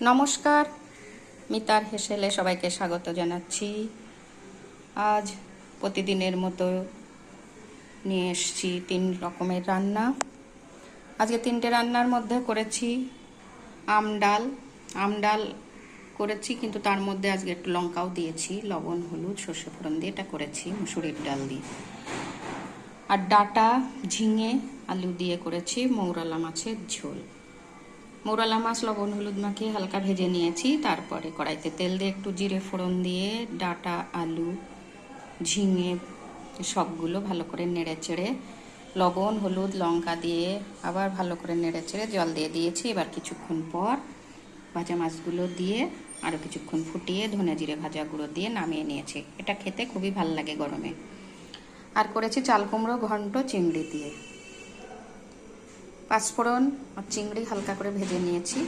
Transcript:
নমস্কার, মিতার হেসেলে সবাইকে স্বাগত জানাচ্ছি। আজ প্রতিদিনের মতো নিয়ে এসেছি 3 রকমের রান্না। আজকে 3টে রান্নার মধ্যে করেছি আম ডাল করেছি, কিন্তু তার মধ্যে আজকে একটু লঙ্কাও দিয়েছি, লবণ হলুদ সর্ষে ফোড়ন দিয়ে এটা করেছি মুসুরির ডাল দিয়ে। আর ডাটা ঝিঙে আলু দিয়ে করেছি মৌরলা মাছের ঝোল। মৌরলা মাছ লবণ হলুদ মাখিয়ে হালকা ভেজে নিয়েছি, তারপরে কড়াইতে তেল দিয়ে একটু জিরে ফোড়ন দিয়ে ডাটা আলু ঝিঙে সবগুলো ভালো করে নেড়ে চেড়ে লবণ হলুদ লঙ্কা দিয়ে আবার ভালো করে নেড়ে চেড়ে জল দিয়ে দিয়েছি। এবার কিছুক্ষণ পর ভাজা মাছগুলো দিয়ে আরও কিছুক্ষণ ফুটিয়ে ধনে জিরে ভাজা গুঁড়ো দিয়ে নামিয়ে নিয়েছি। এটা খেতে খুবই ভালো লাগে গরমে। আর করেছি চাল কুমড়ো ঘন্ট চিংড়ি দিয়ে। পাঁচফোড়ন আর চিংড়ি হালকা করে ভেজে নিয়েছি।